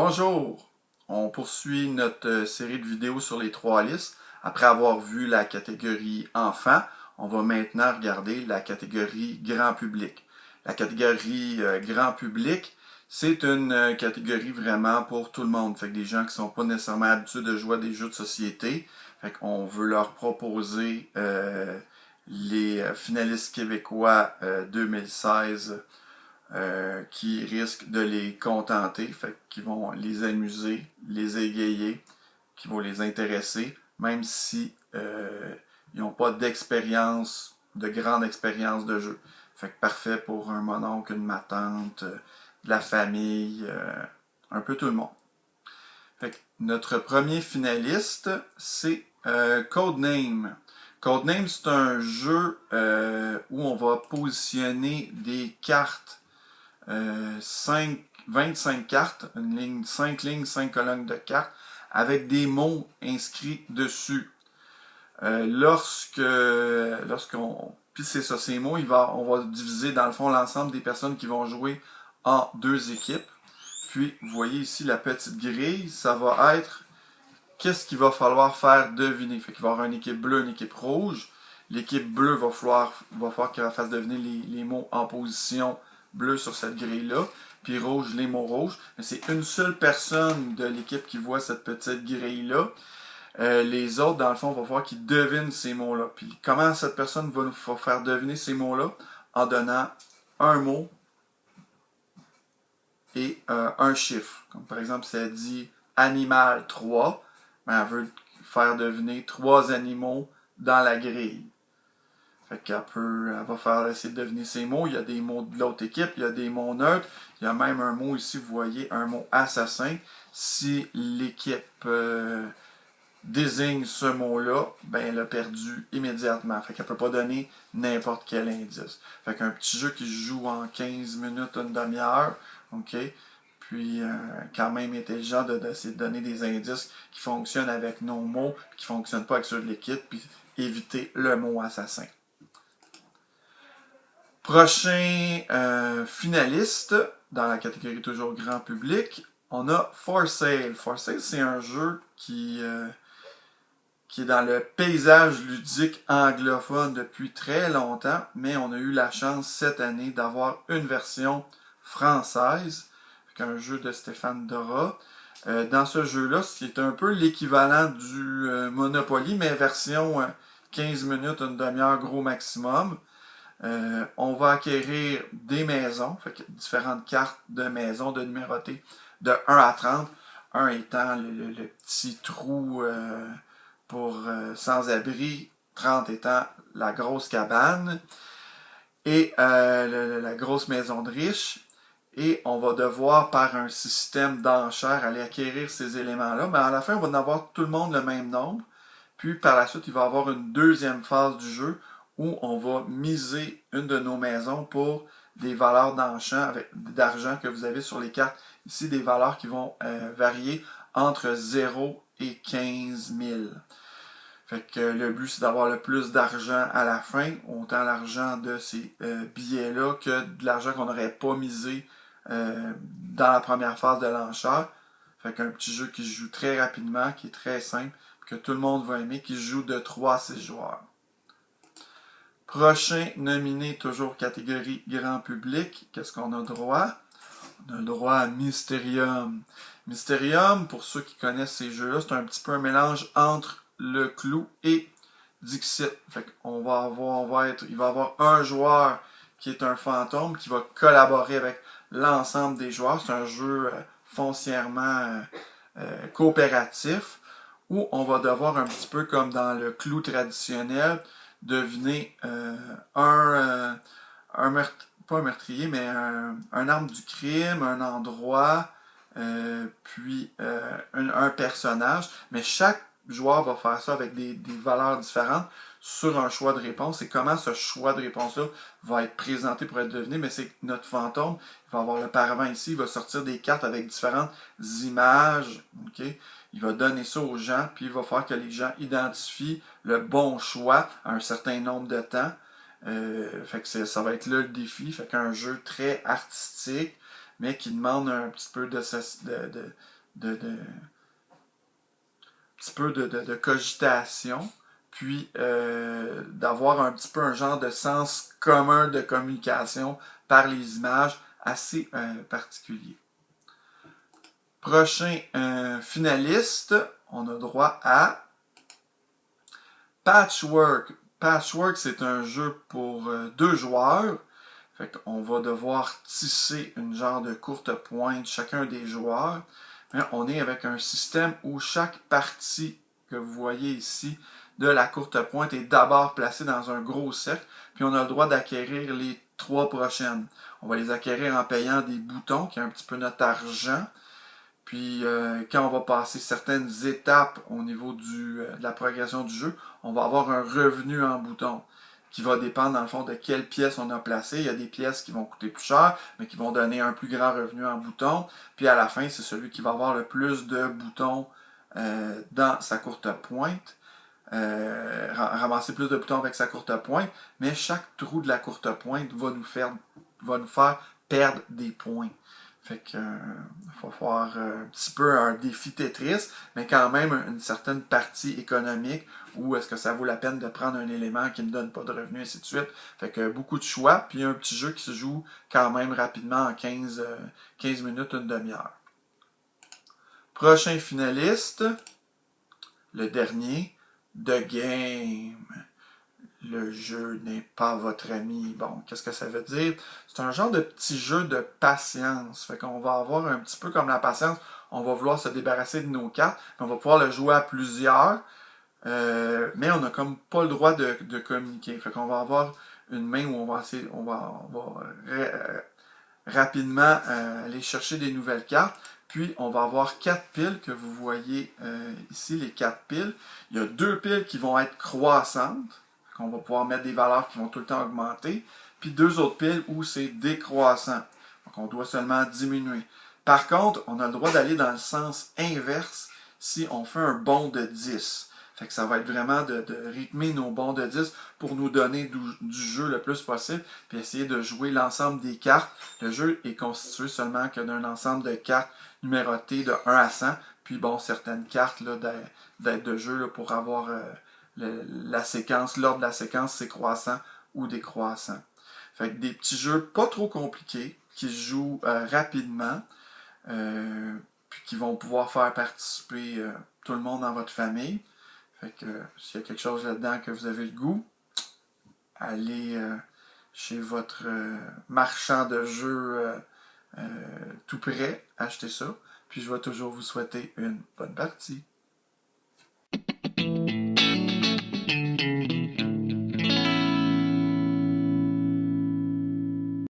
Bonjour! On poursuit notre série de vidéos sur les trois listes. Après avoir vu la catégorie enfant, on va maintenant regarder la catégorie grand public. La catégorie grand public, c'est une catégorie vraiment pour tout le monde. Fait que des gens qui sont pas nécessairement habitués de jouer à des jeux de société. Fait qu'on veut leur proposer les finalistes québécois 2016 qui risquent de les contenter, fait qu'ils vont les amuser, les égayer, qui vont les intéresser, même si ils n'ont pas d'expérience, de grande expérience de jeu. Fait que parfait pour un mononcle, une ma tante, de la famille, un peu tout le monde. Fait que notre premier finaliste, c'est Codename. Codename, c'est un jeu où on va positionner des cartes 25 cartes, une ligne, 5 lignes, 5 colonnes de cartes, avec des mots inscrits dessus. Lorsqu'on... Puis c'est ça, ces mots, on va diviser dans le fond l'ensemble des personnes qui vont jouer en deux équipes. Puis, vous voyez ici la petite grille, ça va être qu'est-ce qu'il va falloir faire deviner. Fait qu'il va y avoir une équipe bleue, une équipe rouge. L'équipe bleue va falloir qu'elle fasse deviner les mots en position bleu sur cette grille-là, puis rouge, les mots rouges. Mais c'est une seule personne de l'équipe qui voit cette petite grille-là. Les autres, dans le fond, vont voir qu'ils devinent ces mots-là. Puis comment cette personne va nous faire deviner ces mots-là? En donnant un mot et un chiffre. Comme par exemple, si elle dit animal 3, ben elle veut faire deviner 3 animaux dans la grille. Fait qu'elle va essayer de deviner ces mots. Il y a des mots de l'autre équipe, il y a des mots neutres. Il y a même un mot ici, vous voyez, un mot assassin. Si l'équipe désigne ce mot-là, ben elle a perdu immédiatement. Fait qu'elle ne peut pas donner n'importe quel indice. Fait qu'un petit jeu qui se joue en 15 minutes, une demi-heure, ok? Puis quand même intelligent d'essayer de donner des indices qui fonctionnent avec nos mots, qui ne fonctionnent pas avec ceux de l'équipe, puis éviter le mot assassin. Prochain finaliste, dans la catégorie toujours grand public, on a For Sale. For Sale, c'est un jeu qui est dans le paysage ludique anglophone depuis très longtemps, mais on a eu la chance cette année d'avoir une version française, avec un jeu de Stéphane Dora. Dans ce jeu-là, c'est un peu l'équivalent du Monopoly, mais version 15 minutes, une demi-heure, gros maximum. On va acquérir des maisons, fait que différentes cartes de maisons de numérotés de 1 à 30. 1 étant le petit trou pour sans-abri, 30 étant la grosse cabane et la grosse maison de riche. Et on va devoir, par un système d'enchères, aller acquérir ces éléments-là. Mais à la fin, on va en avoir tout le monde le même nombre. Puis par la suite, il va y avoir une deuxième phase du jeu où on va miser une de nos maisons pour des valeurs d'argent que vous avez sur les cartes. Ici, des valeurs qui vont varier entre 0 et 15 000. Fait que le but, c'est d'avoir le plus d'argent à la fin, autant l'argent de ces billets-là que de l'argent qu'on n'aurait pas misé dans la première phase de l'enchère. Fait qu'un petit jeu qui se joue très rapidement, qui est très simple, que tout le monde va aimer, qui se joue de 3 à 6 joueurs. Prochain nominé, toujours catégorie grand public. Qu'est-ce qu'on a droit? On a le droit à Mysterium. Mysterium, pour ceux qui connaissent ces jeux-là, c'est un petit peu un mélange entre le Clou et Dixit. Fait qu'on il va y avoir un joueur qui est un fantôme qui va collaborer avec l'ensemble des joueurs. C'est un jeu foncièrement coopératif où on va devoir un petit peu comme dans le Clou traditionnel deviner pas un meurtrier, mais un arme du crime, un endroit, puis un personnage. Mais chaque joueur va faire ça avec des valeurs différentes sur un choix de réponse. Et comment ce choix de réponse-là va être présenté pour être deviné, mais c'est notre fantôme, il va avoir le paravent ici, il va sortir des cartes avec différentes images, ok? Il va donner ça aux gens, puis il va faire que les gens identifient le bon choix à un certain nombre de temps. Fait que ça va être là le défi. Fait qu'un jeu très artistique, mais qui demande un petit peu de cogitation, puis d'avoir un petit peu un genre de sens commun de communication par les images assez particulier. Prochain finaliste, on a droit à Patchwork. Patchwork, c'est un jeu pour 2 joueurs. Fait qu'on va devoir tisser une genre de courte pointe chacun des joueurs. On est avec un système où chaque partie que vous voyez ici de la courte pointe est d'abord placée dans un gros cercle, puis on a le droit d'acquérir les 3 prochaines. On va les acquérir en payant des boutons, qui est un petit peu notre argent. Puis quand on va passer certaines étapes au niveau de la progression du jeu, on va avoir un revenu en boutons qui va dépendre dans le fond de quelle pièce on a placée. Il y a des pièces qui vont coûter plus cher, mais qui vont donner un plus grand revenu en boutons. Puis à la fin, c'est celui qui va avoir le plus de boutons dans sa courte pointe. Ramasser plus de boutons avec sa courte pointe, mais chaque trou de la courte pointe va nous faire perdre des points. Fait que faut faire un petit peu un défi Tetris, mais quand même une certaine partie économique où est-ce que ça vaut la peine de prendre un élément qui ne me donne pas de revenus, et ainsi de suite. Fait que beaucoup de choix, puis un petit jeu qui se joue quand même rapidement en 15 minutes, une demi-heure. Prochain finaliste, le dernier, The Game. Le jeu n'est pas votre ami. Bon, qu'est-ce que ça veut dire? C'est un genre de petit jeu de patience. Fait qu'on va avoir un petit peu comme la patience, on va vouloir se débarrasser de nos cartes, puis on va pouvoir le jouer à plusieurs, mais on n'a comme pas le droit de communiquer. Fait qu'on va avoir une main où on va essayer, on va rapidement aller chercher des nouvelles cartes. Puis, on va avoir 4 piles que vous voyez ici, les 4 piles. Il y a 2 piles qui vont être croissantes. On va pouvoir mettre des valeurs qui vont tout le temps augmenter. Puis 2 autres piles où c'est décroissant. Donc, on doit seulement diminuer. Par contre, on a le droit d'aller dans le sens inverse si on fait un bond de 10. Fait que ça va être vraiment de rythmer nos bonds de 10 pour nous donner du jeu le plus possible, puis essayer de jouer l'ensemble des cartes. Le jeu est constitué seulement que d'un ensemble de cartes numérotées de 1 à 100, puis bon, certaines cartes d'aide de jeu là, pour avoir la séquence, l'ordre de la séquence, c'est croissant ou décroissant. Fait que des petits jeux pas trop compliqués, qui se jouent rapidement, puis qui vont pouvoir faire participer tout le monde dans votre famille. Fait que s'il y a quelque chose là-dedans que vous avez le goût, allez chez votre marchand de jeux tout près, achetez ça. Puis je vais toujours vous souhaiter une bonne partie.